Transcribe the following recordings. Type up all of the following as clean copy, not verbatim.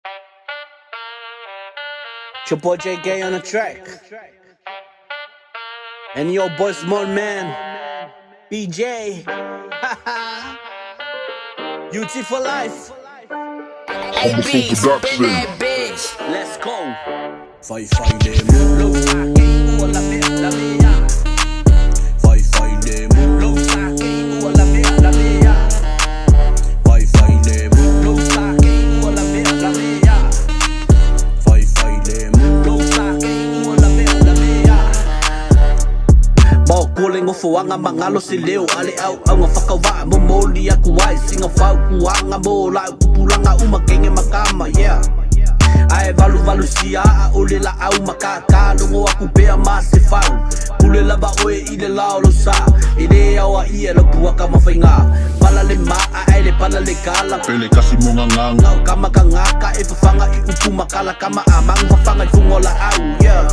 It's your boy JK on the track. And your boy Small Man, BJ. UT for life. AB, spin that bitch. Let's go. Fai le mu. Lo sa que igual la mía. Fai le mu. Lo sa que igual la mía. Fai le mu. Lo sa que igual la mía. Fai le mu. Lo sa que igual la mía. Mo kule ngo fuanga mangalo si leo ale au nga whakawa mo moli aku wai singa Fautuaga mo la pulanga umakenge makama yeah. Ai valu sia a ole la au makaka longo aku pea mase fau kule la ba oe ile lao lo sa ide awa ia lo puaka mawhainga pala le maa ai le pala le kala pele kasi mo nganganga kama kangaka e whawhanga i upu makala kama amang whawhanga i fungola au yeah.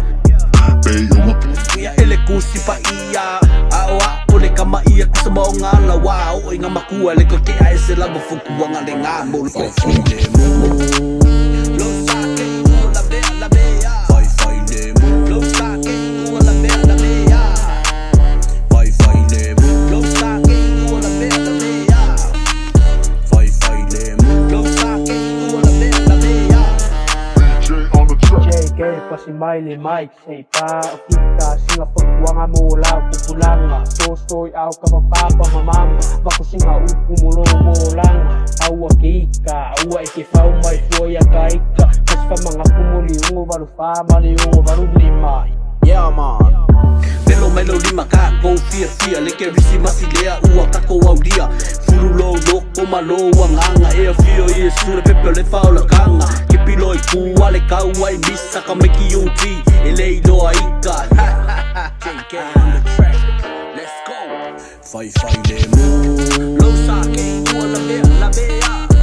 Ia ele kusi pa ia awa ole kama ia kusa mo ngala wa o inga makua le ko ke ai se la bofuku wanga le nga mo le mo lo sa ke mo la bea fai le mo lo sa ke mo la bea fai le mo lo sa ke mo la bea fai le mo lo sa ke mo la bea DJ on the track. JK pasi maile Mike say pa o kita singa pagbuanga mo la kupulanga tostoy au kama papa mamama bako singa upumulo mo lang au akika au ike fau mai foi akaika pas fa mga kumuli ungo baru fa mali ungo baru lima yeah man melo lima ka go fia leke risi masilea ua kako audia fulu loko malo wanganga e fio e sure pepe le faula kanga ke pilo i kua le kaua i misa ka meki uti e leilo aika JK on the track let's go fai le mo lo sa ke ua la bea